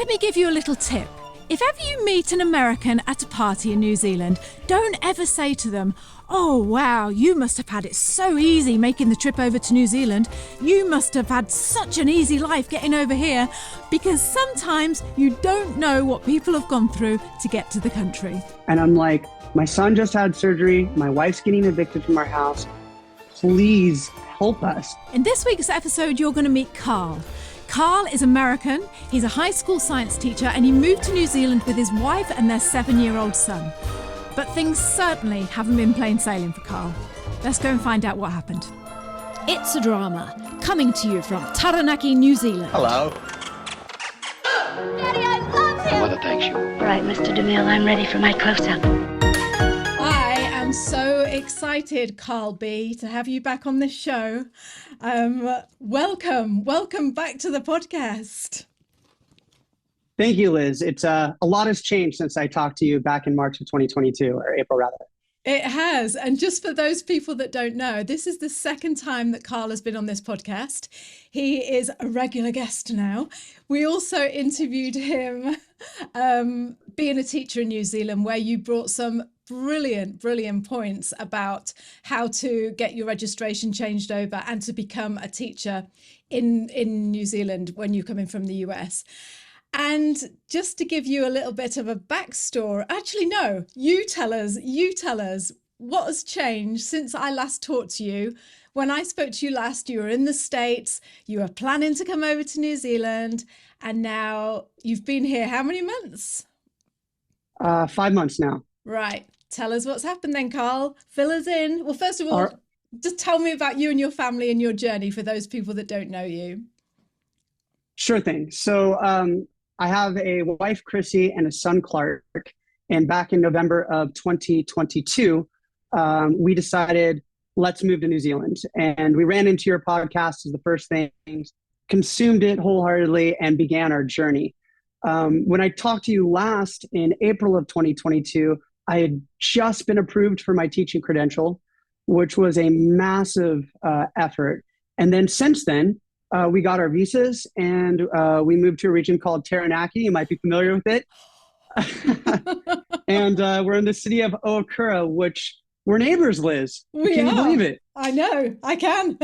me give you a little tip. If ever you meet an American at a party in New Zealand, don't ever say to them, "Oh, wow, you must have had it so easy making the trip over to New Zealand. You must have had such an easy life getting over here," because sometimes you don't know what people have gone through to get to the country. And I'm like, my son just had surgery. My wife's getting evicted from our house. Please help us. In this week's episode, you're going to meet Karl. Karl is American, he's a high school science teacher, and he moved to New Zealand with his wife and their 7-year-old son. But things certainly haven't been plain sailing for Karl. Let's go and find out what happened. It's a Drama, coming to you from Taranaki, New Zealand. Hello. Daddy, I love him! Mother thanks you. Right, Mr. DeMille, I'm ready for my close-up. I am so excited, Karl B, to have you back on this show. Welcome back to the podcast. Thank you, Liz. It's a lot has changed since I talked to you back in March of 2022, or April rather. It has. And just for those people that don't know, this is the second time that Karl has been on this podcast. He is a regular guest now. We also interviewed him being a teacher in New Zealand, where you brought some brilliant points about how to get your registration changed over and to become a teacher in New Zealand when you're coming from the US. And just to give you a little bit of a backstory, actually, no, you tell us what has changed since I last talked to you. When I spoke to you last, you were in the States, you were planning to come over to New Zealand, and now you've been here how many months? 5 months now. Right. Tell us what's happened then, Karl. Fill us in. Well, first of all, just tell me about you and your family and your journey for those people that don't know you. Sure thing. So I have a wife, Chrissy, and a son, Clark. And back in November of 2022, we decided, let's move to New Zealand. And we ran into your podcast as the first thing, consumed it wholeheartedly, and began our journey. When I talked to you last in April of 2022, I had just been approved for my teaching credential, which was a massive effort. And then since then, we got our visas and we moved to a region called Taranaki. You might be familiar with it. And we're in the city of Ohakura, which we're neighbors, Liz. Can you believe it? I know, I can.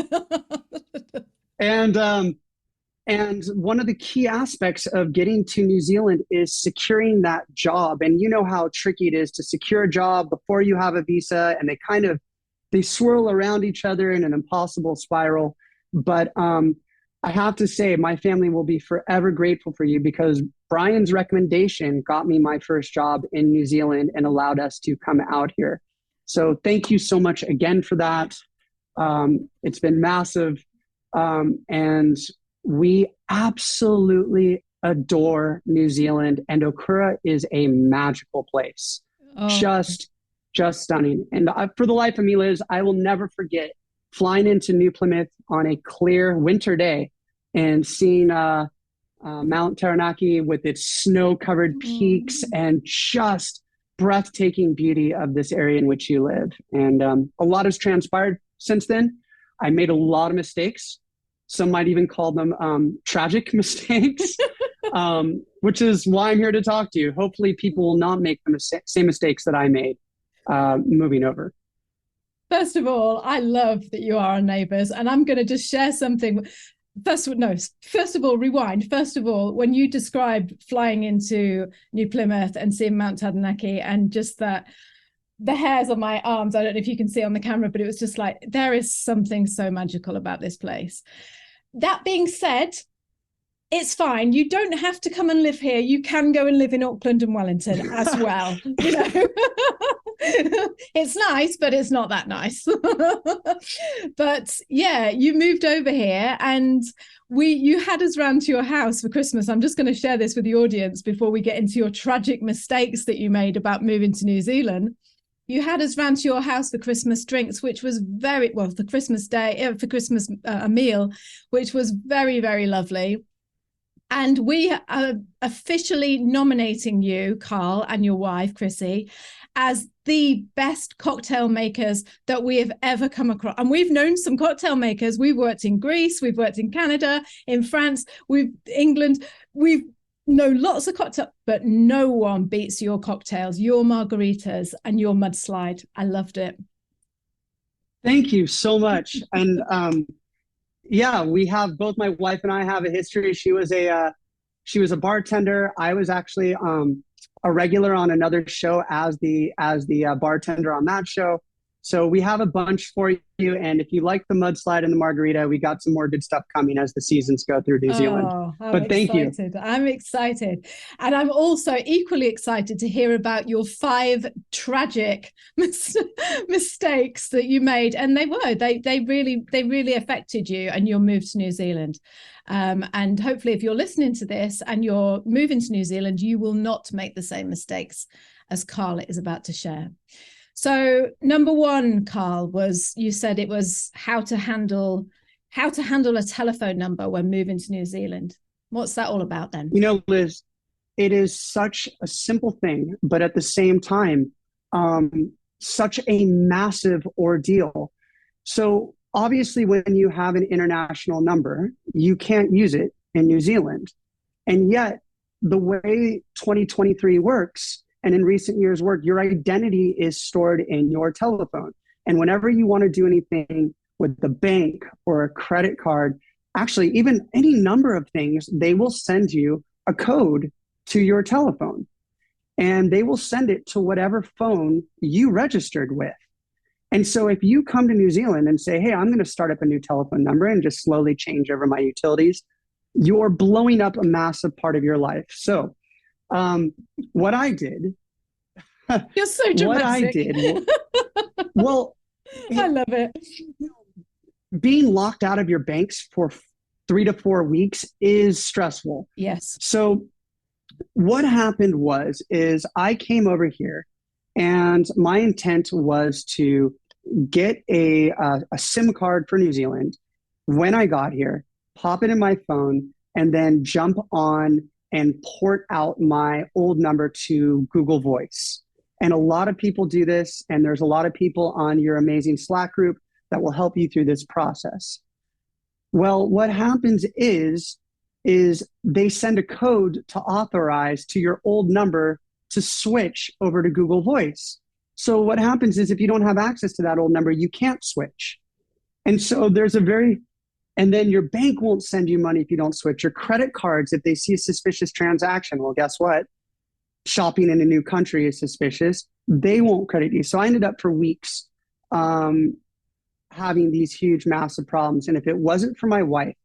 And one of the key aspects of getting to New Zealand is securing that job. And you know how tricky it is to secure a job before you have a visa, and they swirl around each other in an impossible spiral. But I have to say, my family will be forever grateful for you, because Brian's recommendation got me my first job in New Zealand and allowed us to come out here. So thank you so much again for that. It's been massive. And we absolutely adore New Zealand, and Ohakura is a magical place. Oh. Just stunning. And for the life of me, Liz, I will never forget flying into New Plymouth on a clear winter day and seeing Mount Taranaki with its snow-covered peaks and just breathtaking beauty of this area in which you live. And a lot has transpired since then. I made a lot of mistakes. Some might even call them tragic mistakes, which is why I'm here to talk to you. Hopefully people will not make the same mistakes that I made moving over. First of all, I love that you are our neighbours, and I'm going to just share something. First of all, rewind. First of all, when you described flying into New Plymouth and seeing Mount Taranaki, and just that, the hairs on my arms, I don't know if you can see on the camera, but it was just like, there is something so magical about this place. That being said, it's fine. You don't have to come and live here. You can go and live in Auckland and Wellington as well. You know, it's nice, but it's not that nice. But yeah, you moved over here, and you had us round to your house for Christmas. I'm just going to share this with the audience before we get into your tragic mistakes that you made about moving to New Zealand. You had us round to your house for Christmas drinks, which was for Christmas Day, for Christmas a meal, which was very, very lovely. And we are officially nominating you, Karl, and your wife, Chrissy, as the best cocktail makers that we have ever come across. And we've known some cocktail makers. We've worked in Greece, we've worked in Canada, in France, England. know lots of cocktails, but no one beats your cocktails, your margaritas, and your mudslide. I loved it. Thank you so much. And yeah, we have both my wife and I have a history. She was a bartender. I was actually a regular on another show as the bartender on that show. So we have a bunch for you. And if you like the mudslide and the margarita, we got some more good stuff coming as the seasons go through New Zealand. But thank you. I'm excited. And I'm also equally excited to hear about your 5 tragic mistakes that you made. And they really affected you and your move to New Zealand. And hopefully if you're listening to this and you're moving to New Zealand, you will not make the same mistakes as Karl is about to share. So number 1, Karl, was, you said it was how to handle a telephone number when moving to New Zealand. What's that all about then? You know, Liz, it is such a simple thing, but at the same time, such a massive ordeal. So obviously when you have an international number, you can't use it in New Zealand. And yet the way 2023 works, and in recent years work, your identity is stored in your telephone. And whenever you want to do anything with the bank or a credit card, actually even any number of things, they will send you a code to your telephone. And they will send it to whatever phone you registered with. And so if you come to New Zealand and say, hey, I'm going to start up a new telephone number and just slowly change over my utilities, you're blowing up a massive part of your life. So what I did, you're so dramatic. What I did, well, I love it. Being locked out of your banks for 3 to 4 weeks is stressful. Yes. So what happened is I came over here and my intent was to get a SIM card for New Zealand when I got here, pop it in my phone, and then jump on and port out my old number to Google Voice. And a lot of people do this, and there's a lot of people on your amazing Slack group that will help you through this process. Well, what happens is they send a code to authorize to your old number to switch over to Google Voice. So what happens is if you don't have access to that old number, you can't switch. And so and then your bank won't send you money if you don't switch. Your credit cards, if they see a suspicious transaction, well, guess what? Shopping in a new country is suspicious. They won't credit you. So I ended up for weeks having these huge, massive problems. And if it wasn't for my wife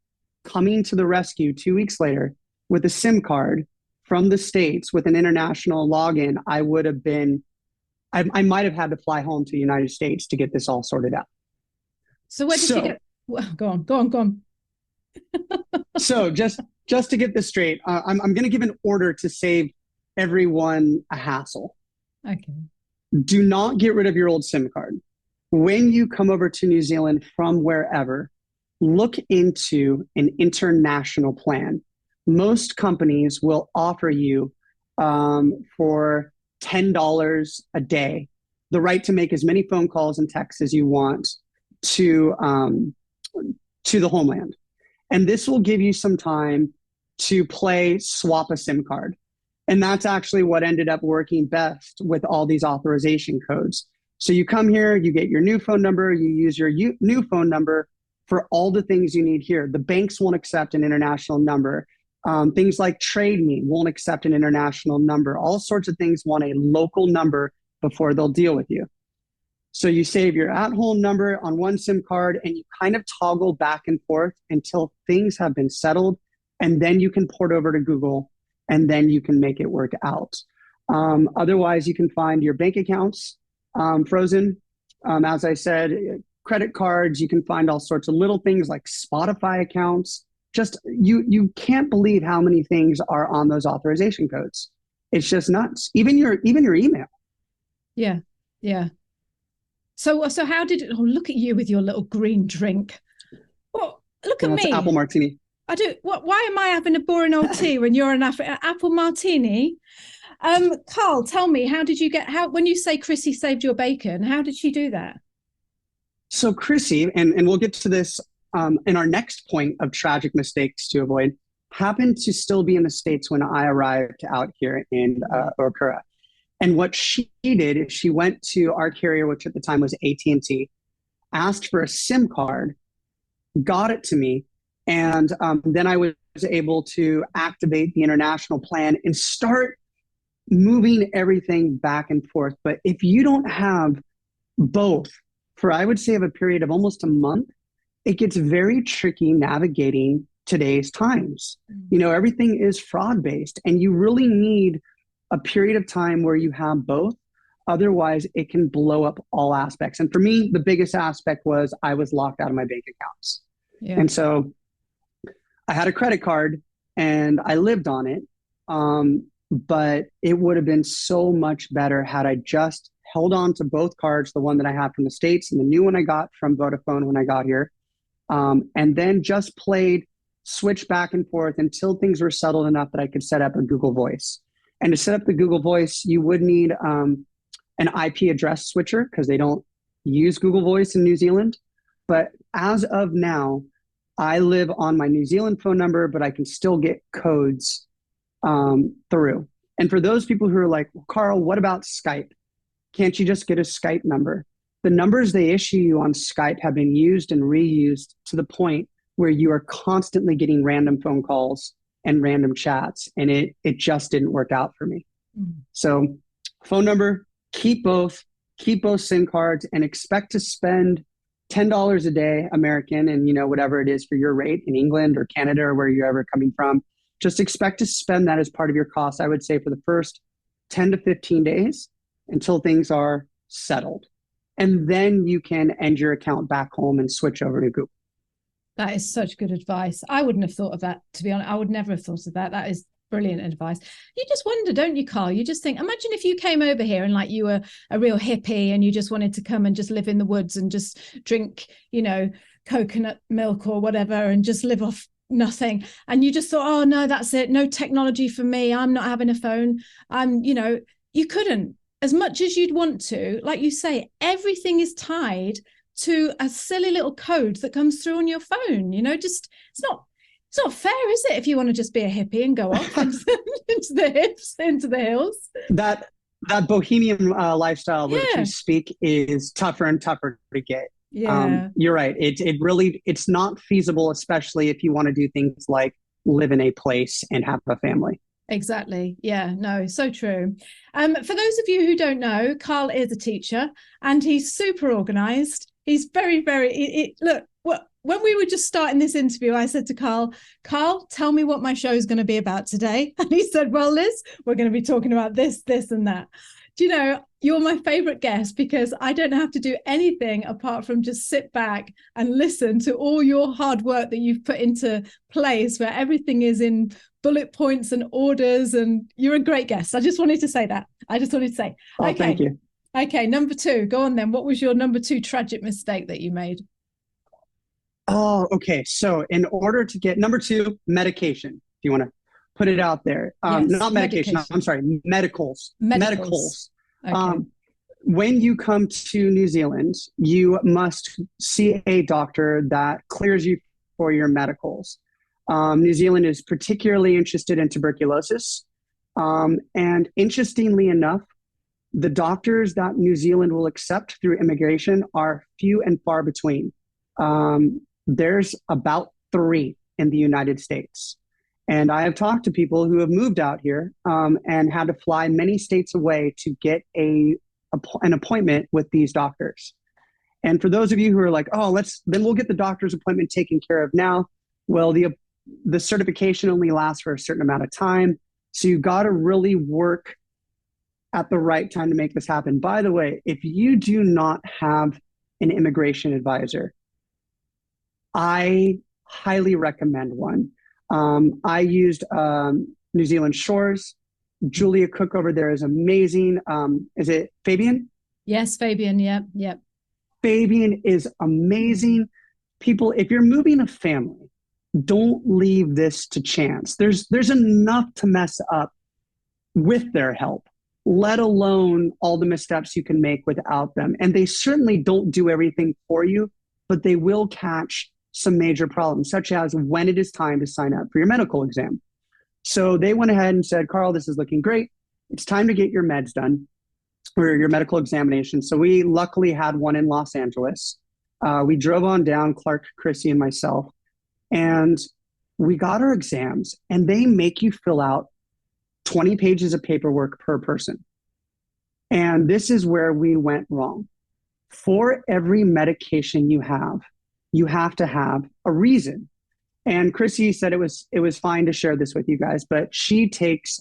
coming to the rescue 2 weeks later with a SIM card from the States with an international login, I would have been, I might have had to fly home to the United States to get this all sorted out. So where did you get? Well, go on. So just to get this straight, I'm going to give an order to save everyone a hassle. Okay. Do not get rid of your old SIM card. When you come over to New Zealand from wherever, look into an international plan. Most companies will offer you for $10 a day the right to make as many phone calls and texts as you want to the homeland. And this will give you some time to play swap a SIM card. And that's actually what ended up working best with all these authorization codes. So you come here, you get your new phone number, you use your new phone number for all the things you need here. The banks won't accept an international number. Things like TradeMe won't accept an international number. All sorts of things want a local number before they'll deal with you. So you save your at-home number on one SIM card and you kind of toggle back and forth until things have been settled. And then you can port over to Google and then you can make it work out. Otherwise, you can find your bank accounts frozen. As I said, credit cards, you can find all sorts of little things like Spotify accounts. Just you can't believe how many things are on those authorization codes. It's just nuts. Even your email. Yeah. So how did it? Oh, look at you with your little green drink. Well, look at me. Apple Martini. I do. What? Why am I having a boring old tea when you're an apple Martini? Karl, tell me, how did you when you say Chrissy saved your bacon, how did she do that? So Chrissy, and we'll get to this in our next point of tragic mistakes to avoid. happened to still be in the States when I arrived out here in Okura. And what she did is she went to our carrier, which at the time was AT&T, asked for a SIM card, got it to me, and then I was able to activate the international plan and start moving everything back and forth. But if you don't have both for, I would say, of a period of almost a month, it gets very tricky navigating today's times. You know, everything is fraud based, and you really need a period of time where you have both. Otherwise, it can blow up all aspects. And for me, the biggest aspect was I was locked out of my bank accounts. Yeah. And so I had a credit card and I lived on it. But it would have been so much better had I just held on to both cards, the one that I had from the States and the new one I got from Vodafone when I got here. And then just switch back and forth until things were settled enough that I could set up a Google Voice. And to set up the Google Voice, you would need an IP address switcher because they don't use Google Voice in New Zealand. But as of now, I live on my New Zealand phone number, but I can still get codes through. And for those people who are like, well, Karl, what about Skype? Can't you just get a Skype number? The numbers they issue you on Skype have been used and reused to the point where you are constantly getting random phone calls and random chats, and it just didn't work out for me. So phone number, keep both SIM cards, and expect to spend $10 a day American, and you know, whatever it is for your rate in England or Canada or where you're ever coming from, just expect to spend that as part of your cost, I would say, for the first 10 to 15 days until things are settled. And then you can end your account back home and switch over to Google. That is such good advice. I wouldn't have thought of that, to be honest. I would never have thought of that. That is brilliant advice. You just wonder, don't you, Karl? You just think, imagine if you came over here and like you were a real hippie and you just wanted to come and just live in the woods and just drink, you know, coconut milk or whatever and just live off nothing. And you just thought, oh no, that's it. No technology for me. I'm not having a phone. You couldn't, as much as you'd want to. Like you say, everything is tied to a silly little code that comes through on your phone. You know, just it's not fair, is it? If you want to just be a hippie and go off into the hills. That bohemian lifestyle that you speak is tougher and tougher to get. Yeah, you're right. It's not feasible, especially if you want to do things like live in a place and have a family. Exactly. Yeah, no, so true. For those of you who don't know, Karl is a teacher and he's super organized. He's very, very, look, when we were just starting this interview, I said to Karl, tell me what my show is going to be about today. And he said, well, Liz, we're going to be talking about this, and that. Do you know, you're my favorite guest because I don't have to do anything apart from just sit back and listen to all your hard work that you've put into place where everything is in bullet points and orders, and you're a great guest. I just wanted to say that. Okay. Thank you. Okay, number 2, go on then. What was your number 2 tragic mistake that you made? Oh, okay. So in order to get number 2, medication, if you want to put it out there. Yes, not medication. I'm sorry, medicals. Okay. When you come to New Zealand, you must see a doctor that clears you for your medicals. New Zealand is particularly interested in tuberculosis. And interestingly enough, the doctors that New Zealand will accept through immigration are few and far between. There's about 3 in the United States. And I have talked to people who have moved out here and had to fly many states away to get an appointment with these doctors. And for those of you who are like, oh, then we'll get the doctor's appointment taken care of now. Well, the certification only lasts for a certain amount of time. So you got to really work at the right time to make this happen. By the way, if you do not have an immigration advisor, I highly recommend one. I used New Zealand Shores. Julia Cook over there is amazing. Is it Fabian? Yes, Fabian. Yep. Fabian is amazing. People, if you're moving a family, don't leave this to chance. There's enough to mess up with their help, let alone all the missteps you can make without them. And they certainly don't do everything for you, but they will catch some major problems, such as when it is time to sign up for your medical exam. So they went ahead and said, Karl, this is looking great. It's time to get your meds done or your medical examination. So we luckily had one in Los Angeles. We drove on down, Clark, Chrissy, and myself, and we got our exams, and they make you fill out 20 pages of paperwork per person. And this is where we went wrong. For every medication you have to have a reason. And Chrissy said it was fine to share this with you guys, but she takes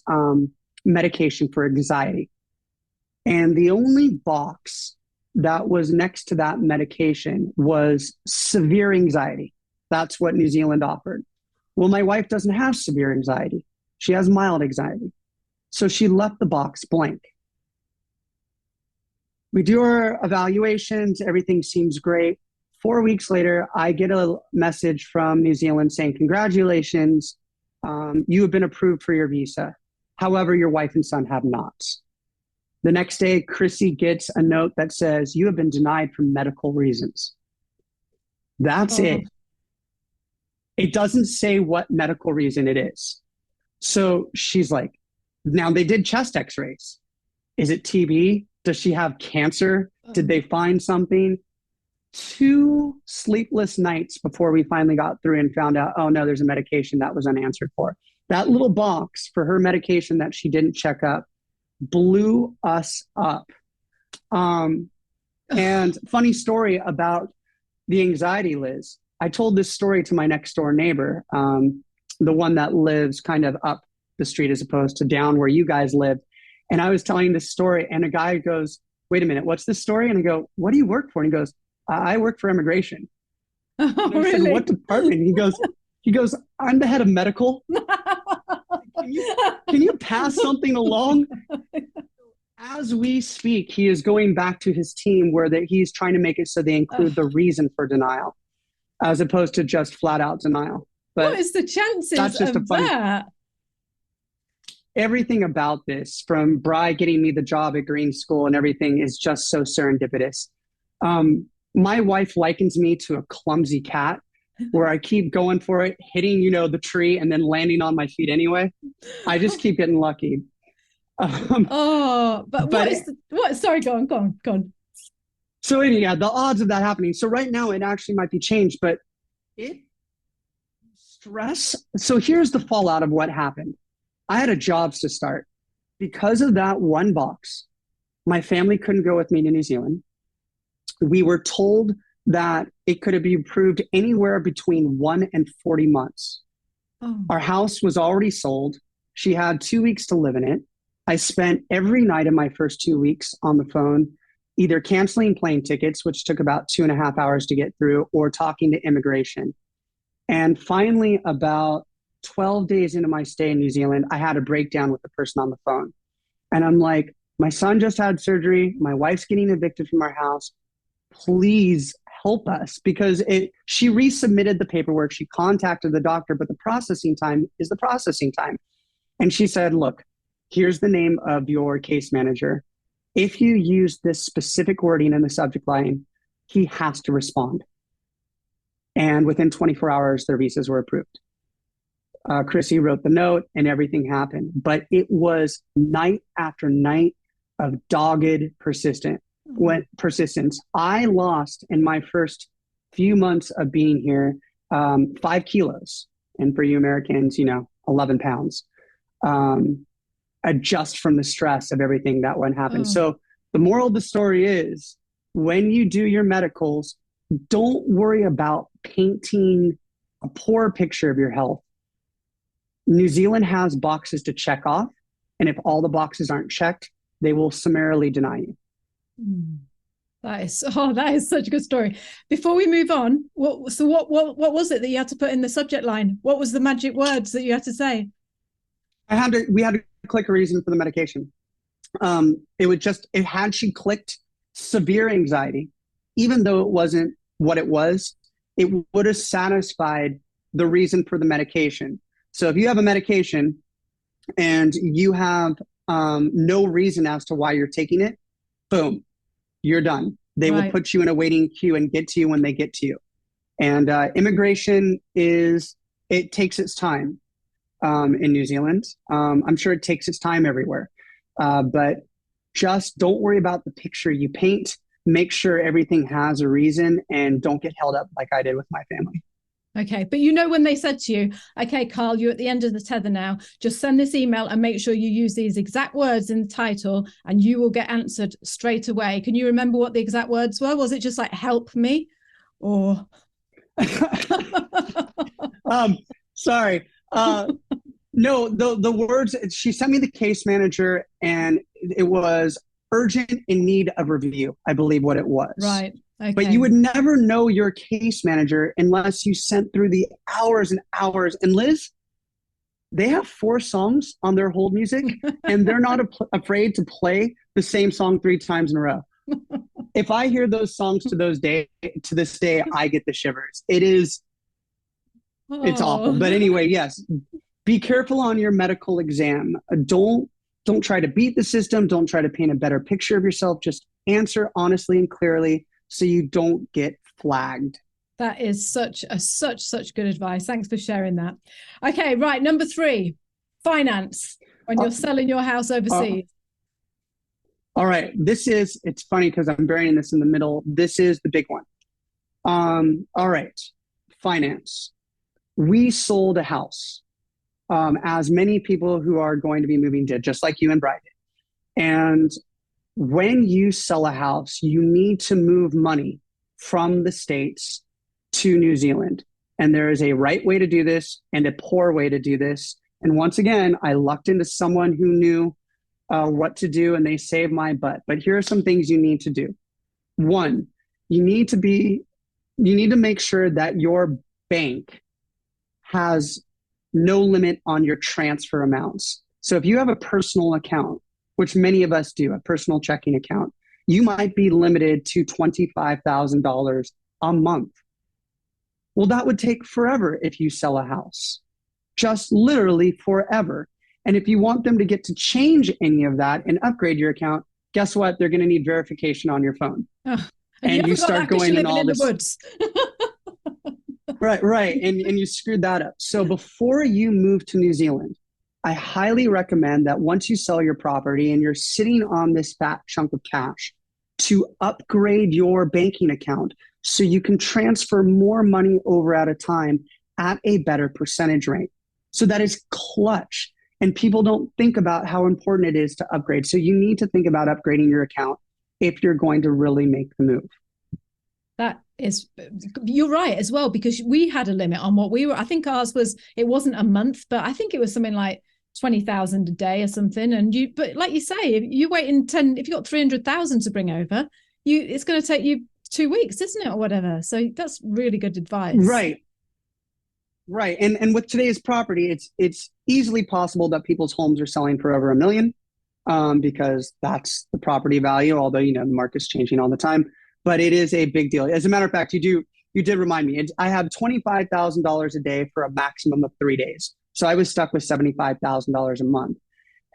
medication for anxiety. And the only box that was next to that medication was severe anxiety. That's what New Zealand offered. Well, my wife doesn't have severe anxiety. She has mild anxiety. So she left the box blank. We do our evaluations. Everything seems great. 4 weeks later, I get a message from New Zealand saying, congratulations, you have been approved for your visa. However, your wife and son have not. The next day, Chrissy gets a note that says, you have been denied for medical reasons. That's it. It doesn't say what medical reason it is. So she's like, now they did chest x-rays. Is it TB? Does she have cancer? Did they find something? 2 sleepless nights before we finally got through and found out, oh no, there's a medication that was unanswered for. That little box for her medication that she didn't check up blew us up. And funny story about the anxiety, Liz. I told this story to my next door neighbor, the one that lives kind of up the street as opposed to down where you guys live. And I was telling this story, and a guy goes, wait a minute, what's this story? And I go, what do you work for? And he goes, I work for immigration. Oh, and I really? said, what department? He goes, I'm the head of medical. Can you pass something along? As we speak, he is going back to his team where he's trying to make it so they include the reason for denial as opposed to just flat out denial. But what is the chances that's just of that? Everything about this, from Bri getting me the job at Green School and everything, is just so serendipitous. My wife likens me to a clumsy cat where I keep going for it, hitting, the tree and then landing on my feet anyway. I just keep getting lucky. Sorry, go on. So yeah, the odds of that happening. So right now it actually might be changed, but stress. So here's the fallout of what happened. I had a job to start. Because of that one box, my family couldn't go with me to New Zealand. We were told that it could be approved anywhere between 1 and 40 months. Our house was already sold. She had 2 weeks to live in it. I spent every night of my first 2 weeks on the phone, either canceling plane tickets, which took about 2.5 hours to get through, or talking to immigration. And finally, about 12 days into my stay in New Zealand, I had a breakdown with the person on the phone. And I'm like, my son just had surgery. My wife's getting evicted from our house. Please help us, because she resubmitted the paperwork. She contacted the doctor, but the processing time is the processing time. And she said, look, here's the name of your case manager. If you use this specific wording in the subject line, he has to respond. And within 24 hours, their visas were approved. Chrissy wrote the note and everything happened. But it was night after night of dogged persistence. I lost in my first few months of being here 5 kilos. And for you Americans, 11 pounds. Just from the stress of everything that went happen. So the moral of the story is, when you do your medicals, don't worry about painting a poor picture of your health. New Zealand has boxes to check off, and if all the boxes aren't checked, they will summarily deny you. That is such a good story. Before we move on, what was it that you had to put in the subject line? What was the magic words that you had to say? We had to click a reason for the medication. Had she clicked severe anxiety, even though it wasn't what it was, it would have satisfied the reason for the medication. So if you have a medication and you have no reason as to why you're taking it, boom, you're done. They will put you in a waiting queue and get to you when they get to you. And immigration it takes its time in New Zealand. I'm sure it takes its time everywhere. But just don't worry about the picture you paint. Make sure everything has a reason and don't get held up like I did with my family. Okay. But you know, when they said to you, okay, Karl, you're at the end of the tether now, just send this email and make sure you use these exact words in the title and you will get answered straight away. Can you remember what the exact words were? Was it just like, help me? Or sorry. No, the words, she sent me the case manager and it was urgent in need of review, I believe what it was. Right. Okay. But you would never know your case manager unless you sent through the hours and hours. And Liz, they have 4 songs on their hold music and they're not afraid to play the same song 3 times in a row. If I hear those songs to this day, I get the shivers. It's awful. But anyway, yes, be careful on your medical exam. Don't try to beat the system. Don't try to paint a better picture of yourself. Just answer honestly and clearly so you don't get flagged. That is such good advice. Thanks for sharing that. Okay, right. Number 3, finance when you're selling your house overseas. All right. It's funny because I'm burying this in the middle. This is the big one. All right. Finance. We sold a house, as many people who are going to be moving did, just like you and Bride did. And when you sell a house, you need to move money from the States to New Zealand. And there is a right way to do this and a poor way to do this. And once again, I lucked into someone who knew what to do and they saved my butt. But here are some things you need to do. 1, you need to make sure that your bank has no limit on your transfer amounts. So if you have a personal account, which many of us do, a personal checking account, you might be limited to $25,000 a month. Well, that would take forever if you sell a house, just literally forever. And if you want them to get to change any of that and upgrade your account, guess what? They're going to need verification on your phone. Oh, and you start going in all this. The woods. Right. And you screwed that up. So before you move to New Zealand, I highly recommend that once you sell your property and you're sitting on this fat chunk of cash, to upgrade your banking account so you can transfer more money over at a time at a better percentage rate. So that is clutch. And people don't think about how important it is to upgrade. So you need to think about upgrading your account if you're going to really make the move. You're right as well, because we had a limit on what I think ours it wasn't a month, but I think it was something like 20,000 a day or something. But like you say, if you got 300,000 to bring over, it's going to take you 2 weeks, isn't it? Or whatever. So that's really good advice. Right. And with today's property, it's easily possible that people's homes are selling for over $1 million, because that's the property value, although, the market's changing all the time. But it is a big deal. As a matter of fact, you did remind me. I have $25,000 a day for a maximum of 3 days. So I was stuck with $75,000 a month.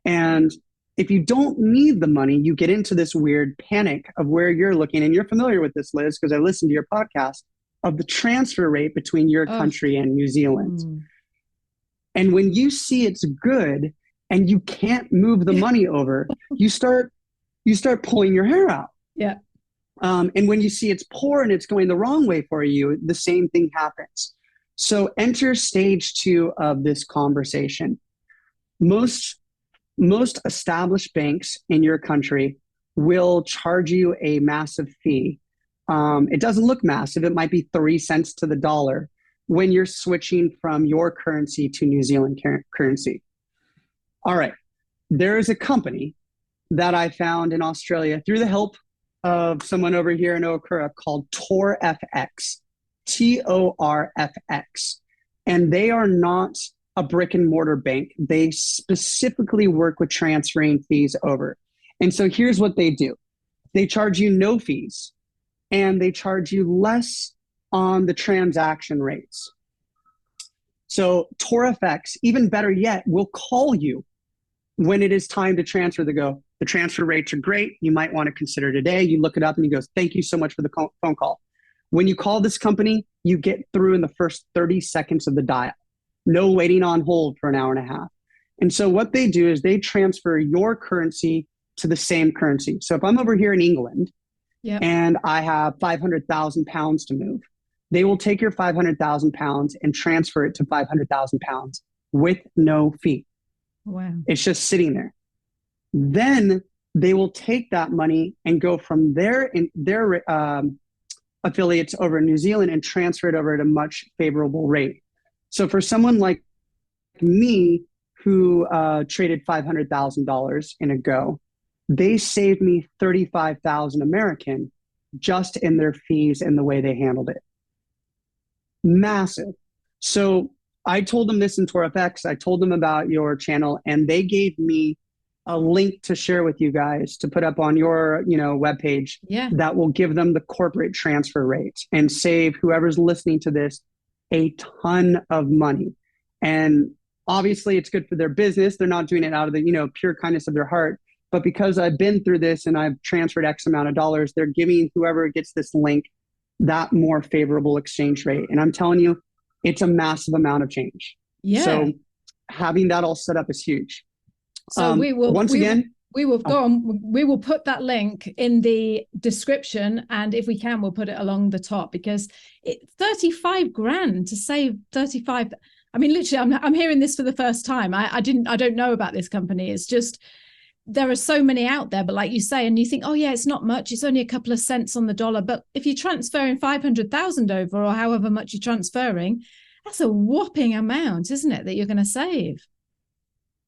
And if you don't need the money, you get into this weird panic of where you're looking. And you're familiar with this, Liz, because I listened to your podcast, of the transfer rate between your country and New Zealand. And when you see it's good and you can't move the money over, you start pulling your hair out. Yeah. And when you see it's poor and it's going the wrong way for you, the same thing happens. So enter stage 2 of this conversation. Most established banks in your country will charge you a massive fee. It doesn't look massive. It might be 3 cents to the dollar when you're switching from your currency to New Zealand currency. All right. There is a company that I found in Australia through the help of someone over here in Okura called TORFX, TORFX. And they are not a brick and mortar bank. They specifically work with transferring fees over. And so here's what they do. They charge you no fees and they charge you less on the transaction rates. So TORFX, even better yet, will call you when it is time to transfer. They go, the transfer rates are great. You might want to consider today. You look it up and he goes, thank you so much for the phone call. When you call this company, you get through in the first 30 seconds of the dial. No waiting on hold for an hour and a half. And so what they do is they transfer your currency to the same currency. So if I'm over here in England and I have 500,000 pounds to move, they will take your 500,000 pounds and transfer it to 500,000 pounds with no fee. Wow. It's just sitting there. Then they will take that money and go from their affiliates over in New Zealand and transfer it over at a much favorable rate. So for someone like me who traded $500,000 in a go, they saved me 35,000 American just in their fees and the way they handled it. Massive. So I told them this in TORFX. I told them about your channel, and they gave me a link to share with you guys to put up on your, webpage that will give them the corporate transfer rates and save whoever's listening to this a ton of money. And obviously it's good for their business. They're not doing it out of the, pure kindness of their heart. But because I've been through this and I've transferred X amount of dollars, they're giving whoever gets this link that more favorable exchange rate. And I'm telling you, it's a massive amount of change. Yeah. So having that all set up is huge. So we will put that link in the description, and if we can, we'll put it along the top, because 35 grand to save 35. I mean, literally, I'm hearing this for the first time. I don't know about this company. It's just, there are so many out there, but like you say, and you think, oh yeah, it's not much. It's only a couple of cents on the dollar. But if you're transferring 500,000 over, or however much you're transferring, that's a whopping amount, isn't it, that you're going to save?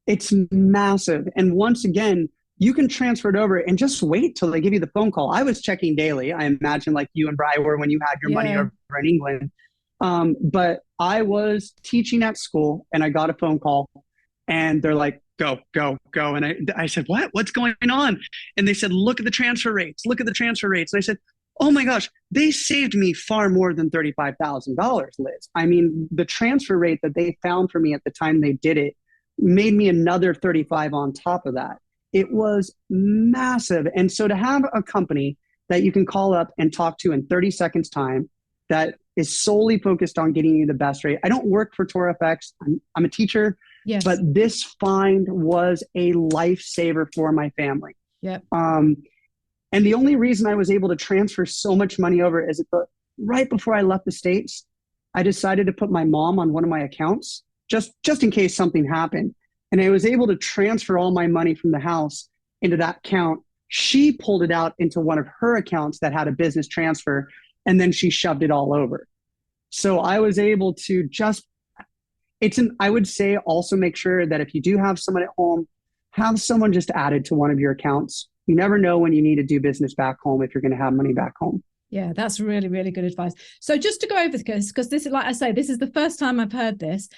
It's massive. And once again, you can transfer it over and just wait till they give you the phone call. I was checking daily. I imagine like you and Bri were when you had your money over in England. But I was teaching at school and I got a phone call and they're like, go. And I said, what's going on? And they said, look at the transfer rates. And I said, oh my gosh, they saved me far more than $35,000, Liz. I mean, the transfer rate that they found for me at the time they did it made me another 35 on top of that. It was massive. And so to have a company that you can call up and talk to in 30 seconds time that is solely focused on getting you the best rate. I don't work for TORFX. I'm a teacher, but this find was a lifesaver for my family. And the only reason I was able to transfer so much money over is that right before I left the States, I decided to put my mom on one of my accounts just in case something happened. And I was able to transfer all my money from the house into that account. She pulled it out into one of her accounts that had a business transfer, and then she shoved it all over. So I was able to I would say also make sure that if you do have someone at home, have someone just added to one of your accounts. You never know when you need to do business back home if you're going to have money back home. Yeah, that's really, really good advice. So just to go over this, because this is, like I say, this is the first time I've heard this.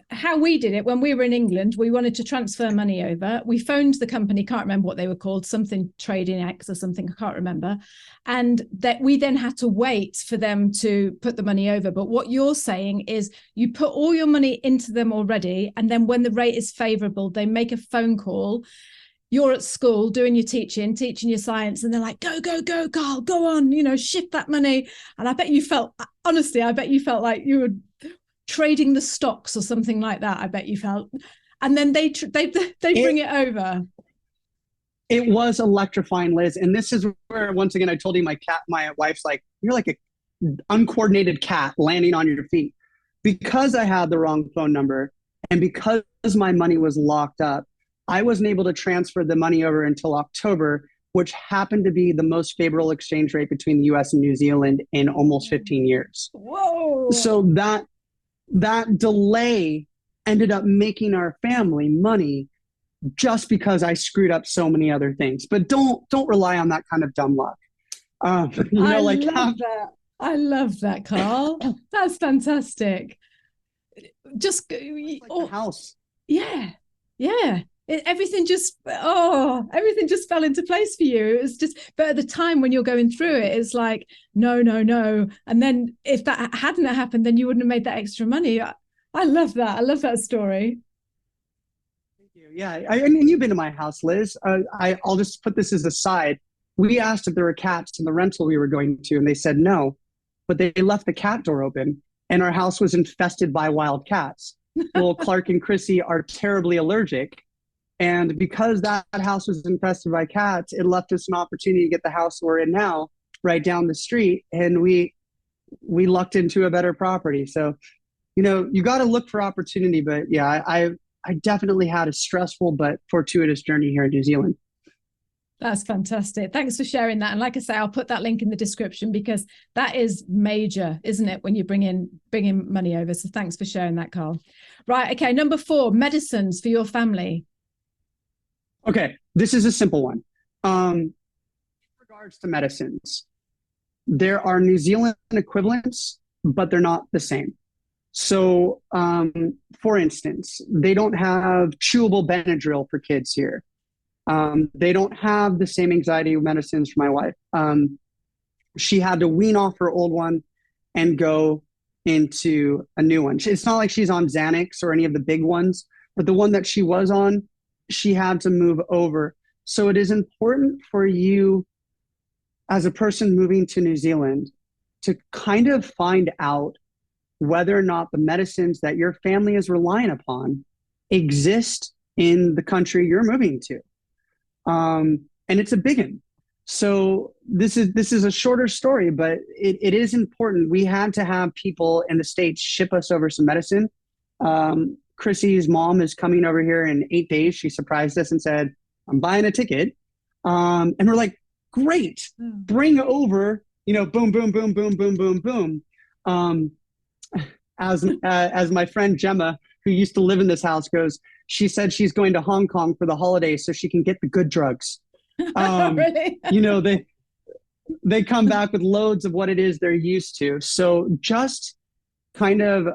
How we did it when we were in England, we wanted to transfer money over. We phoned the company, can't remember what they were called, something Trading X or something, I can't remember. And that we then had to wait for them to put the money over. But what you're saying is you put all your money into them already. And then when the rate is favorable, they make a phone call. You're at school doing your teaching your science, and they're like, go, Karl, go on, shift that money. And I bet you felt like you were trading the stocks or something like that. I bet you felt. And then they bring it over. It was electrifying, Liz. And this is where, once again, I told you my wife's like, you're like an uncoordinated cat landing on your feet. Because I had the wrong phone number and because my money was locked up, I wasn't able to transfer the money over until October, which happened to be the most favorable exchange rate between the US and New Zealand in almost 15 years. Whoa. So that delay ended up making our family money just because I screwed up so many other things. But don't rely on that kind of dumb luck. I love that, Karl. That's fantastic. Just like the house. Yeah. Everything just fell into place for you. It was just, but at the time when you're going through it, it's like, no. And then if that hadn't happened, then you wouldn't have made that extra money. I love that. I love that story. Thank you. Yeah. I mean, you've been to my house, Liz. I'll just put this as a side. we asked if there were cats in the rental we were going to, and they said no, but they left the cat door open, and our house was infested by wild cats. Well, Clark and Chrissy are terribly allergic. And because that house was infested by cats, it left us an opportunity to get the house we're in now right down the street. And we lucked into a better property. So, you got to look for opportunity. But yeah, I definitely had a stressful but fortuitous journey here in New Zealand. That's fantastic. Thanks for sharing that. And like I say, I'll put that link in the description because that is major, isn't it, when you bringing money over? So thanks for sharing that, Karl. Right. Okay. Number 4, medicines for your family. Okay. This is a simple one. In regards to medicines, there are New Zealand equivalents, but they're not the same. So, for instance, they don't have chewable Benadryl for kids here. They don't have the same anxiety medicines for my wife. She had to wean off her old one and go into a new one. It's not like she's on Xanax or any of the big ones, but the one that she was on, she had to move over. So it is important for you as a person moving to New Zealand to kind of find out whether or not the medicines that your family is relying upon exist in the country you're moving to. And it's a big one. So this is a shorter story, but it is important. We had to have people in the States ship us over some medicine. Chrissy's mom is coming over here in 8 days. She surprised us and said, I'm buying a ticket. And we're like, great, bring over, boom, boom, boom, boom, boom, boom, boom. As my friend Gemma, who used to live in this house, goes, she said she's going to Hong Kong for the holidays so she can get the good drugs. Really? They come back with loads of what it is they're used to. So just kind of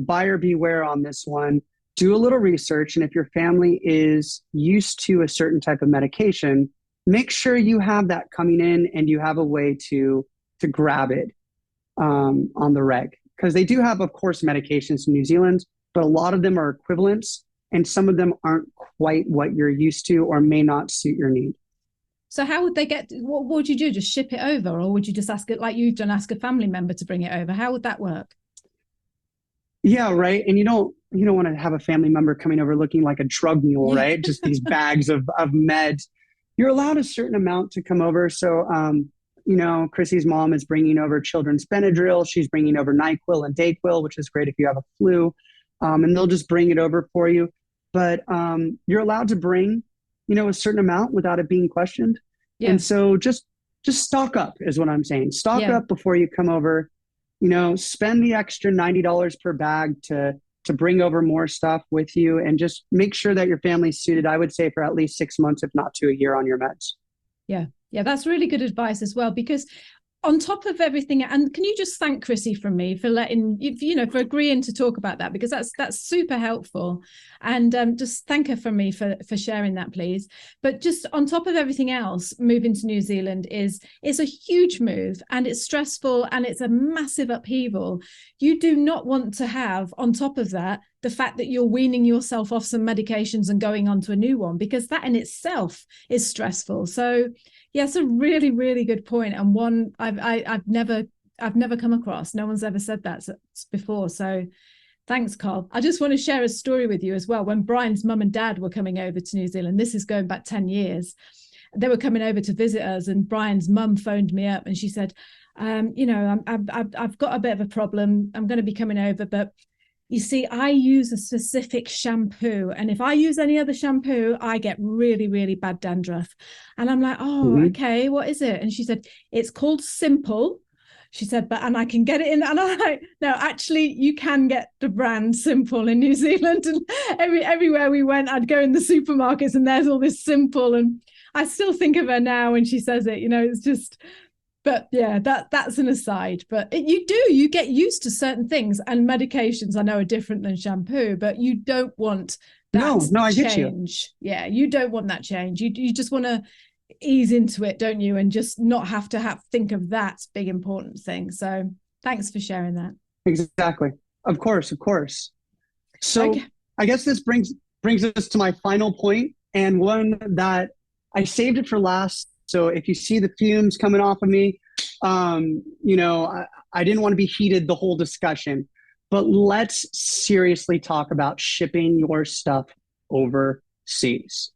buyer beware on this one. Do a little research. And if your family is used to a certain type of medication, make sure you have that coming in and you have a way to grab it on the reg. Because they do have, of course, medications in New Zealand, but a lot of them are equivalents and some of them aren't quite what you're used to or may not suit your need. So how would they what would you do? Just ship it over? Or would you just ask it like you've done, ask a family member to bring it over? How would that work? Yeah, right. And you don't want to have a family member coming over looking like a drug mule, right? Just these bags of meds. You're allowed a certain amount to come over. So, Chrissy's mom is bringing over children's Benadryl. She's bringing over NyQuil and Dayquil, which is great if you have a flu. And they'll just bring it over for you. But you're allowed to bring, a certain amount without it being questioned. Yeah. And so just stock up is what I'm saying. Stock up before you come over. Spend the extra $90 per bag to bring over more stuff with you, and just make sure that your family's suited, I would say, for at least 6 months, if not to a year on your meds. Yeah. Yeah, that's really good advice as well, because on top of everything, and can you just thank Chrissy from me for for agreeing to talk about that, because that's super helpful, and just thank her from me for sharing that, please. But just on top of everything else, moving to New Zealand is a huge move, and it's stressful, and it's a massive upheaval. You do not want to have on top of that the fact that you're weaning yourself off some medications and going on to a new one, because that in itself is stressful. So yeah, it's a really, really good point, and one I've never come across. No one's ever said that before. So thanks, Karl. I just want to share a story with you as well. When Brian's mum and dad were coming over to New Zealand, this is going back 10 years, they were coming over to visit us, and Brian's mum phoned me up and she said, I've got a bit of a problem. I'm going to be coming over, but you see, I use a specific shampoo, and if I use any other shampoo, I get really, really bad dandruff. And I'm like, oh, okay, what is it? And she said, it's called Simple. She said, and I can get it in. And I'm like, no, actually, you can get the brand Simple in New Zealand. And everywhere we went, I'd go in the supermarkets and there's all this Simple. And I still think of her now when she says it, it's just... But yeah, that's an aside. But you get used to certain things, and medications I know are different than shampoo, but you don't want that no, I change. get you. Yeah, you don't want that change. You just want to ease into it, don't you? And just not have to think of that big important thing. So thanks for sharing that. Exactly. Of course. So okay. I guess this brings us to my final point, and one that I saved it for last. So if you see the fumes coming off of me, I didn't want to be heated the whole discussion, but let's seriously talk about shipping your stuff overseas.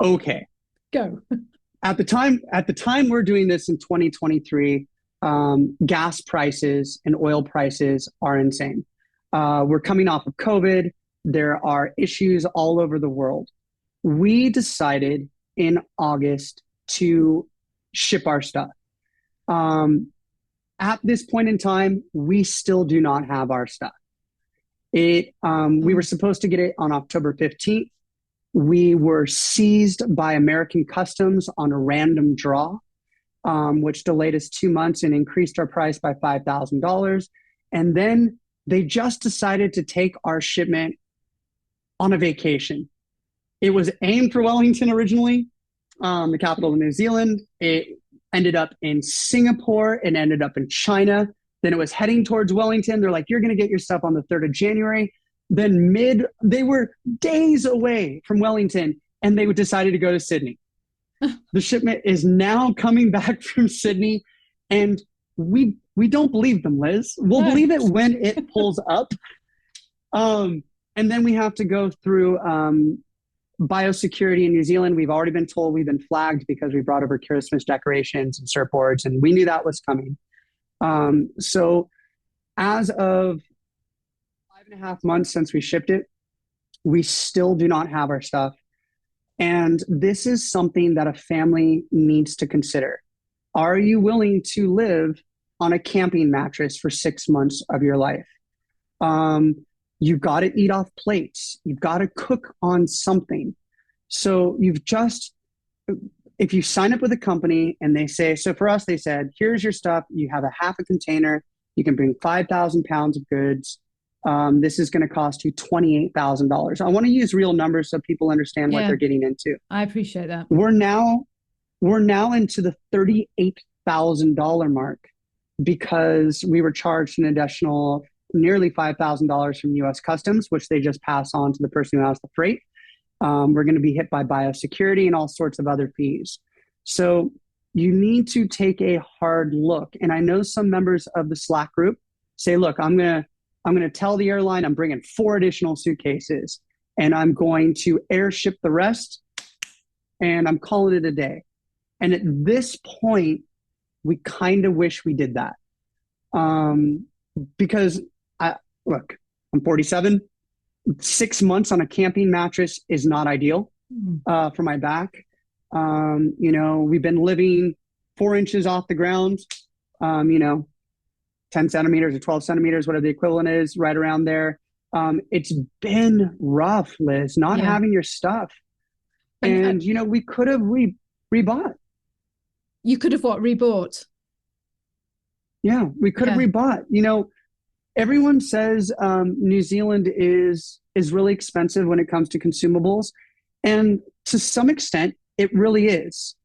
Okay. Go. At the time we're doing this in 2023, gas prices and oil prices are insane. We're coming off of COVID. There are issues all over the world. We decided in August to ship our stuff. At this point in time, we still do not have our stuff. We were supposed to get it on October 15th. We were seized by American Customs on a random draw, which delayed us 2 months and increased our price by $5,000. And then they just decided to take our shipment on a vacation. It was aimed for Wellington originally, the capital of New Zealand. It ended up in Singapore. It ended up in China. Then it was heading towards Wellington. They're like, you're going to get your stuff on the 3rd of January. Then they were days away from Wellington, and they decided to go to Sydney. The shipment is now coming back from Sydney, and we don't believe them, Liz. We'll believe it when it pulls up. And then we have to go through biosecurity in New Zealand. We've already been told we've been flagged because we brought over Christmas decorations and surfboards, and we knew that was coming. So as of 5.5 months since we shipped it, we still do not have our stuff. And this is something that a family needs to consider. Are you willing to live on a camping mattress for 6 months of your life? You've got to eat off plates. You've got to cook on something. So if you sign up with a company and they say, so for us, they said, here's your stuff. You have a half a container. You can bring 5,000 pounds of goods. This is going to cost you $28,000. I want to use real numbers so people understand what they're getting into. I appreciate that. We're now into the $38,000 mark because we were charged an additional nearly $5,000 from U.S. Customs, which they just pass on to the person who has the freight. We're going to be hit by biosecurity and all sorts of other fees. So you need to take a hard look. And I know some members of the Slack group say, look, I'm going to tell the airline I'm bringing 4 additional suitcases and I'm going to airship the rest and I'm calling it a day. And at this point, we kind of wish we did that. Because I'm 47. 6 months on a camping mattress is not ideal for my back. We've been living 4 inches off the ground, 10 centimeters or 12 centimeters, whatever the equivalent is, right around there. It's been rough, Liz, not having your stuff. And we could have rebought. You could have what? Rebought? Yeah, we could have rebought. Everyone says New Zealand is really expensive when it comes to consumables. And to some extent, it really is.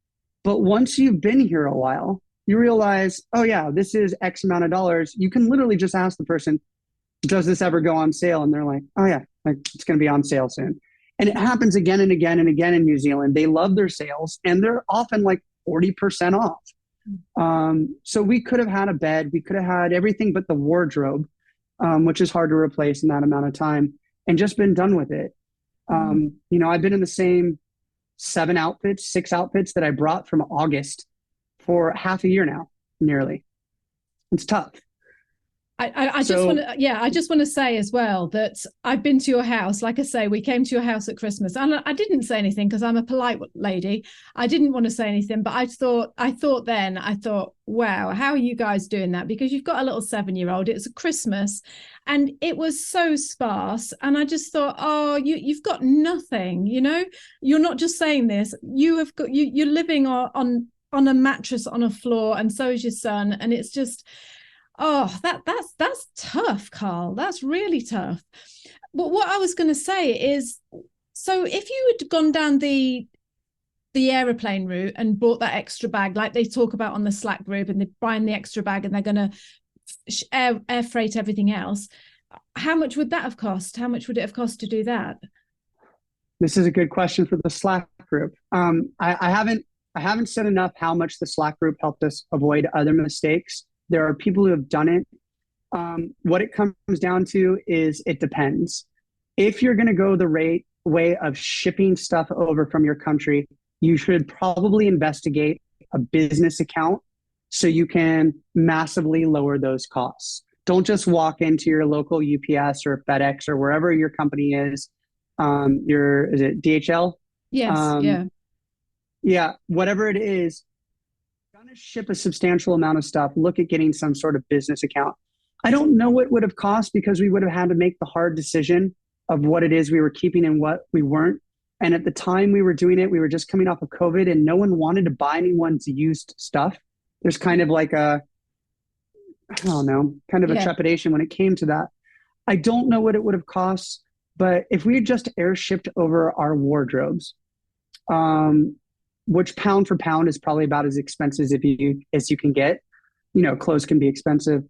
But once you've been here a while, you realize, oh yeah, this is X amount of dollars. You can literally just ask the person, does this ever go on sale? And they're like, oh yeah, it's going to be on sale soon. And it happens again and again and again in New Zealand. They love their sales and they're often like 40% off. So we could have had a bed. We could have had everything but the wardrobe, which is hard to replace in that amount of time, and just been done with it. I've been in the same 6 outfits that I brought from August for half a year now, nearly. It's tough. I just want to say as well that I've been to your house. Like I say, we came to your house at Christmas, and I didn't say anything because I'm a polite lady. I didn't want to say anything, but I thought, wow, how are you guys doing that? Because you've got a little 7-year-old. It's a Christmas, and it was so sparse. And I just thought, oh, you've got nothing. You're not just saying this. You're living on a mattress on a floor, and so is your son, and it's just. Oh, that's tough, Karl. That's really tough. But what I was going to say is, so if you had gone down the aeroplane route and bought that extra bag, like they talk about on the Slack group, and they're buying the extra bag and they're going to air freight everything else, how much would that have cost? How much would it have cost to do that? This is a good question for the Slack group. I I haven't said enough how much the Slack group helped us avoid other mistakes. There are people who have done it. What it comes down to is it depends. If you're going to go the way of shipping stuff over from your country, you should probably investigate a business account so you can massively lower those costs. Don't just walk into your local UPS or FedEx or wherever your company is. Is it DHL? Yes, yeah. Yeah, whatever it is, going to ship a substantial amount of stuff. Look at getting some sort of business account. I don't know what would have cost because we would have had to make the hard decision of what it is we were keeping and what we weren't. And at the time we were doing it, we were just coming off of COVID and no one wanted to buy anyone's used stuff. There's kind of like I don't know, kind of a trepidation when it came to that. I don't know what it would have cost, but if we had just airshipped over our wardrobes, which pound for pound is probably about as expensive as you can get, clothes can be expensive.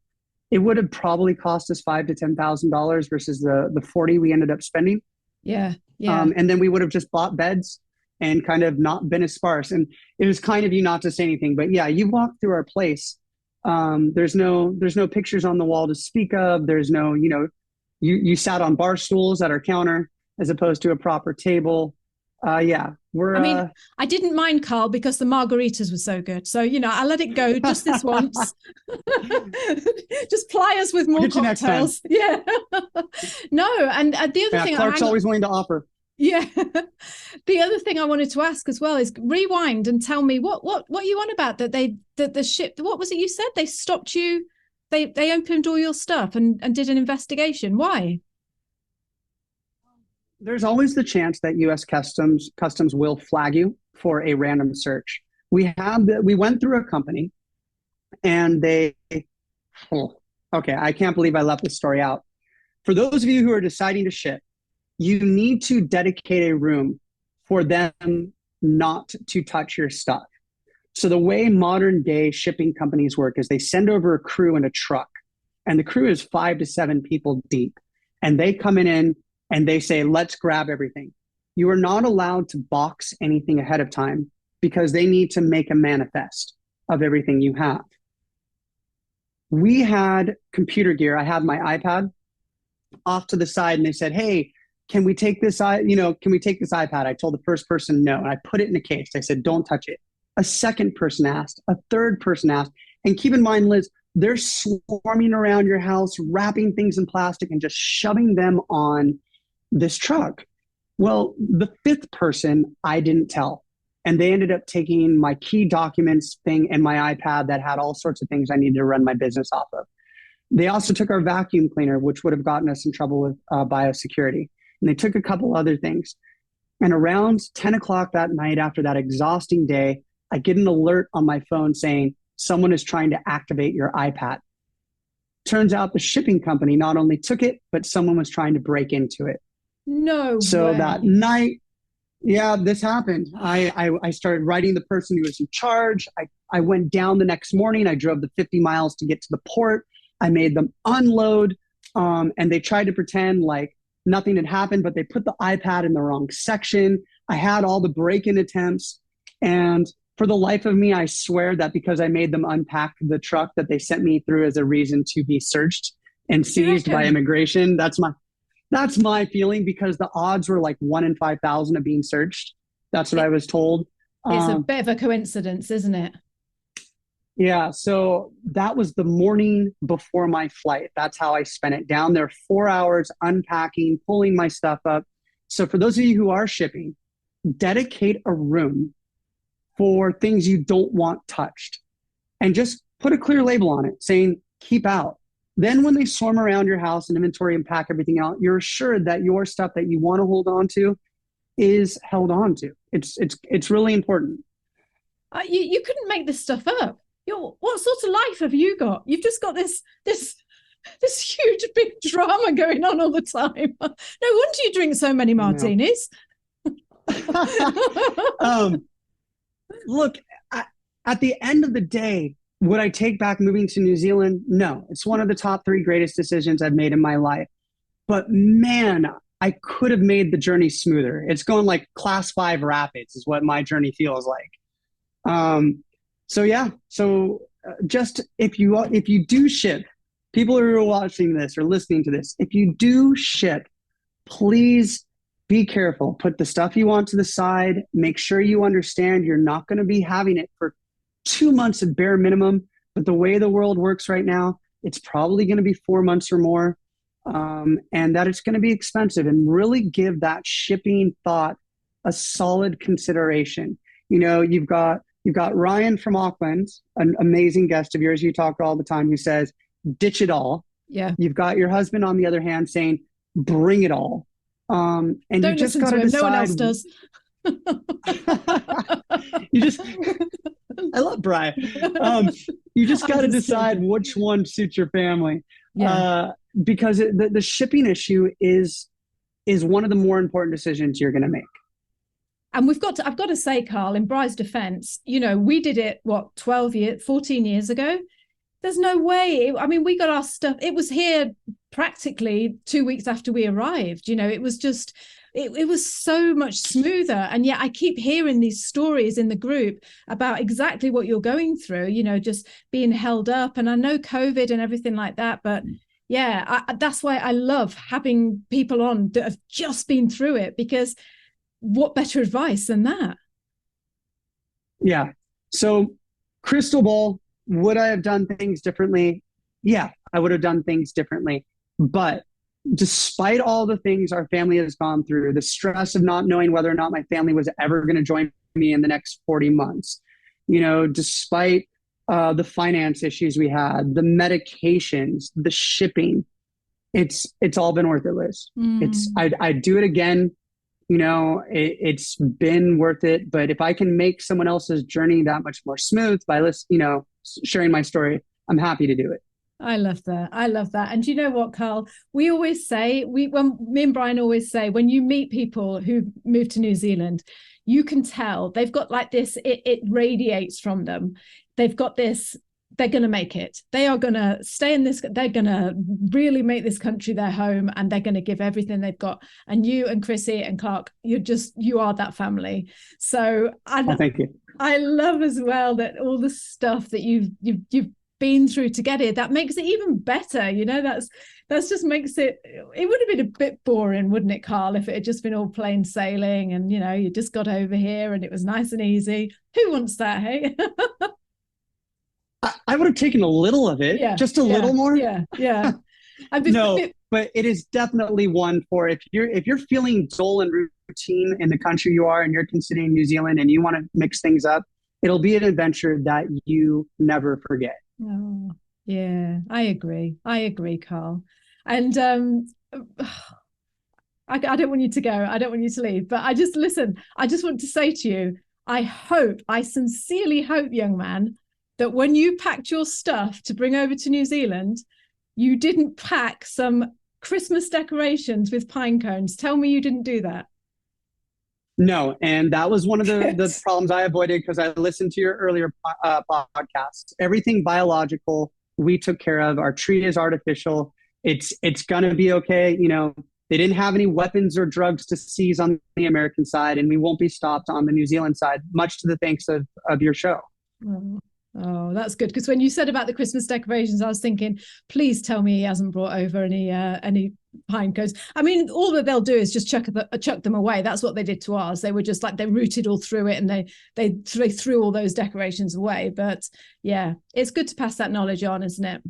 It would have probably cost us $5,000 to $10,000 versus the 40 we ended up spending. Yeah, yeah. And then we would have just bought beds and kind of not been as sparse. And it was kind of you not to say anything, but yeah, you walk through our place. There's no pictures on the wall to speak of. There's no, you sat on bar stools at our counter as opposed to a proper table. I didn't mind, Karl, because the margaritas were so good. So, I let it go just this once. Just ply us with more cocktails. Yeah. No, and the other thing... Clark's always willing to offer. Yeah. The other thing I wanted to ask as well is rewind and tell me what you on about that the ship, what was it you said? They stopped you, they opened all your stuff and did an investigation. Why? There's always the chance that U.S. Customs will flag you for a random search. We went through a company and I can't believe I left this story out. For those of you who are deciding to ship, you need to dedicate a room for them not to touch your stuff. So the way modern day shipping companies work is they send over a crew in a truck, and the crew is 5 to 7 people deep, and they come in and they say, let's grab everything. You are not allowed to box anything ahead of time because they need to make a manifest of everything you have. We had computer gear. I had my iPad off to the side and they said, hey, can we take this iPad? I told the first person no, and I put it in a case. I said, don't touch it. A second person asked, a third person asked. And keep in mind, Liz, they're swarming around your house, wrapping things in plastic and just shoving them on this truck. Well, the fifth person I didn't tell. And they ended up taking my key documents thing and my iPad that had all sorts of things I needed to run my business off of. They also took our vacuum cleaner, which would have gotten us in trouble with biosecurity. And they took a couple other things. And around 10 o'clock that night, after that exhausting day, I get an alert on my phone saying, someone is trying to activate your iPad. Turns out the shipping company not only took it, but someone was trying to break into it. No So way. that night, yeah, this happened. I started writing the person who was in charge. I went down the next morning. I drove the 50 miles to get to the port. I made them unload, and they tried to pretend like nothing had happened, but they put the iPad in the wrong section. I had all the break-in attempts, and for the life of me, I swear that because I made them unpack the truck that they sent me through as a reason to be searched and seized by immigration. That's my feeling, because the odds were like 1 in 5,000 of being searched. That's what I was told. It's a bit of a coincidence, isn't it? Yeah. So that was the morning before my flight. That's how I spent it. Down there 4 hours unpacking, pulling my stuff up. So for those of you who are shipping, dedicate a room for things you don't want touched, and just put a clear label on it saying keep out. Then when they swarm around your house and inventory and pack everything out, you're assured that your stuff that you want to hold on to is held on to. It's really important. You couldn't make this stuff up. What sort of life have you got? You've just got this huge big drama going on all the time. No wonder you drink so many martinis. Look, at the end of the day, would I take back moving to New Zealand? No. It's one of the top 3 greatest decisions I've made in my life. But man, I could have made the journey smoother. It's going like class 5 rapids is what my journey feels like. So yeah, just if you do ship, people who are watching this or listening to this, if you do ship, please be careful. Put the stuff you want to the side. Make sure you understand you're not going to be having it for 2 months at bare minimum. But the way the world works right now, it's probably going to be 4 months or more, and that it's going to be expensive. And really give that shipping thought a solid consideration. You've got Ryan from Auckland, an amazing guest of yours you talk all the time, who says, ditch it all. Yeah. You've got your husband on the other hand saying, bring it all. And don't you just got to decide. No one else does. I love Brian. You just got to decide which one suits your family. Yeah. Because the shipping issue is one of the more important decisions you're going to make. And I've got to say, Karl, in Bry's defense, we did it, 14 years ago. There's no way. I mean, we got our stuff. It was here practically 2 weeks after we arrived. It was just, it was so much smoother. And yet I keep hearing these stories in the group about exactly what you're going through, just being held up. And I know COVID and everything like that, but yeah, that's why I love having people on that have just been through it, because what better advice than that? Yeah. So crystal ball, would I have done things differently? Yeah, I would have done things differently. But despite all the things our family has gone through, the stress of not knowing whether or not my family was ever going to join me in the next 40 months, despite the finance issues we had, the medications, the shipping, it's all been worth it, Liz. I'd do it again. It's been worth it. But if I can make someone else's journey that much more smooth by sharing my story, I'm happy to do it. I love that. And you know what, Karl? We always say, when me and Brian always say, when you meet people who move to New Zealand, you can tell they've got like this, it radiates from them. They've got this, they're going to make it. They are going to stay in this, they're going to really make this country their home, and they're going to give everything they've got. And you and Chrissy and Clark, you are that family. So thank you. I love as well that all the stuff that you've been through to get here, that makes it even better. That's just makes it would have been a bit boring, wouldn't it, Karl, if it had just been all plain sailing and you just got over here and it was nice and easy. Who wants that, hey? I would have taken a little of it, just a little more. Yeah. But it is definitely one for if you're feeling dull and routine in the country you are, and you're considering New Zealand and you want to mix things up, it'll be an adventure that you never forget. Oh, yeah, I agree, Karl. And I don't want you to go. I don't want you to leave. But I just want to say to you, I sincerely hope, young man, that when you packed your stuff to bring over to New Zealand, you didn't pack some Christmas decorations with pine cones. Tell me you didn't do that. No, and that was one of the problems I avoided, because I listened to your earlier podcasts. Everything biological, we took care of. Our tree is artificial. It's going to be okay. They didn't have any weapons or drugs to seize on the American side, and we won't be stopped on the New Zealand side, much to the thanks of your show. Oh, that's good. Because when you said about the Christmas decorations, I was thinking, please tell me he hasn't brought over any pine cones. I mean, all that they'll do is just chuck them away. That's what they did to ours. They were just like, they rooted all through it, and they threw all those decorations away. But yeah, it's good to pass that knowledge on, isn't it?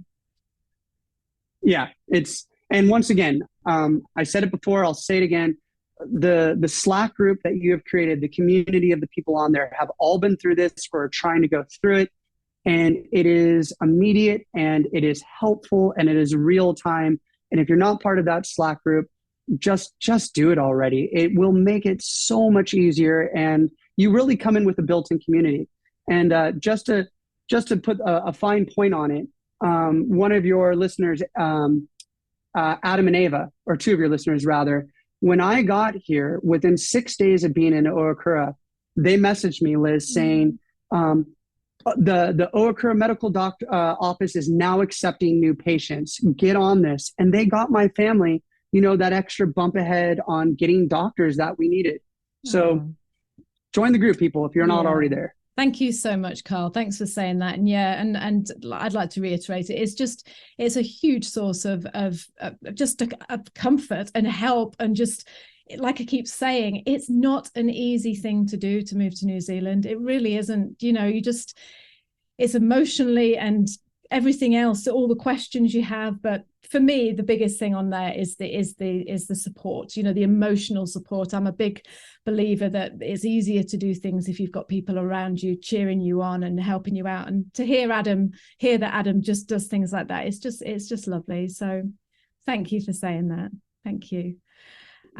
Yeah, and once again, I said it before, I'll say it again. The Slack group that you have created, the community of the people on there have all been through this or are trying to go through it. And it is immediate, and it is helpful, and it is real time. And if you're not part of that Slack group, just do it already. It will make it so much easier, and you really come in with a built-in community. And just to put a fine point on it, one of your listeners, Adam and Ava, or two of your listeners rather, when I got here, within 6 days of being in Oakura, they messaged me, Liz, saying, the Oakura Medical Office is now accepting new patients. Get on this. And they got my family, that extra bump ahead on getting doctors that we needed. So join the group, people, if you're not already there. Thank you so much, Karl. Thanks for saying that. And yeah, and I'd like to reiterate it. It's a huge source of just of comfort and help, and just like I keep saying, it's not an easy thing to do to move to New Zealand. It really isn't. It's emotionally and everything else, all the questions you have. But for me, the biggest thing on there is the support, the emotional support. I'm a big believer that it's easier to do things if you've got people around you cheering you on and helping you out. And to hear that Adam just does things like that, it's just lovely. So thank you for saying that. Thank you.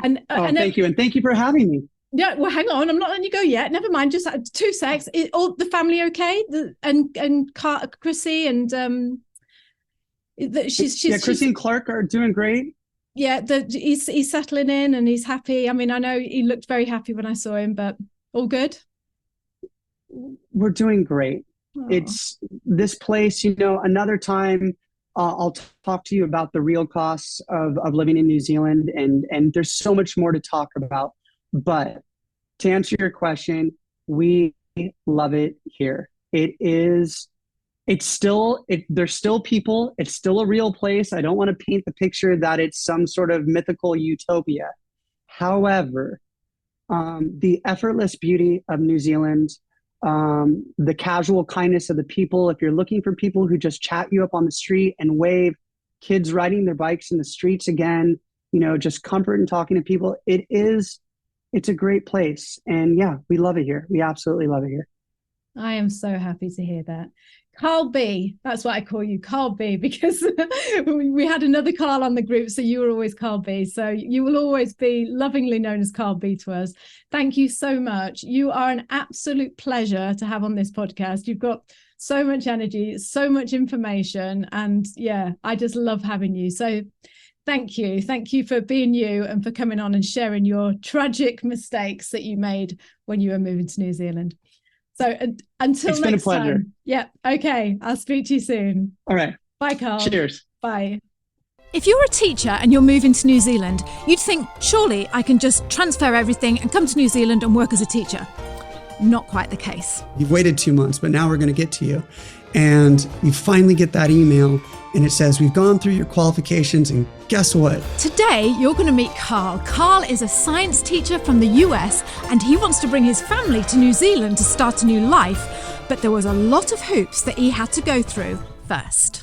And thank you. And thank you for having me. Yeah, well, hang on. I'm not letting you go yet. Never mind. Just 2 secs. Is all the family okay? And Chrissy and Chrissy and Clark are doing great. Yeah, he's settling in and he's happy. I mean, I know he looked very happy when I saw him, but all good. We're doing great. Oh. It's this place. Another time I'll talk to you about the real costs of living in New Zealand, and there's so much more to talk about. But to answer your question, we love it here. There's still people. It's still a real place. I don't want to paint the picture that it's some sort of mythical utopia. However, the effortless beauty of New Zealand, the casual kindness of the people, if you're looking for people who just chat you up on the street and wave, kids riding their bikes in the streets again, just comfort and talking to people, it's a great place. And yeah, we love it here. We absolutely love it here. I am so happy to hear that. Karl B, that's what I call you, Karl B, because we had another Karl on the group, so you were always Karl B. So you will always be lovingly known as Karl B to us. Thank you so much. You are an absolute pleasure to have on this podcast. You've got so much energy, so much information, and yeah, I just love having you. So thank you. Thank you for being you and for coming on and sharing your tragic mistakes that you made when you were moving to New Zealand. So until it's next been a pleasure. time. Yeah. Okay. I'll speak to you soon. All right. Bye, Karl. Cheers. Bye. If you're a teacher and you're moving to New Zealand, you'd think, surely I can just transfer everything and come to New Zealand and work as a teacher. Not quite the case. You've waited 2 months, but now we're going to get to you. And you finally get that email and it says, we've gone through your qualifications, and guess what? Today, you're going to meet Karl. Karl is a science teacher from the US, and he wants to bring his family to New Zealand to start a new life. But there was a lot of hoops that he had to go through first.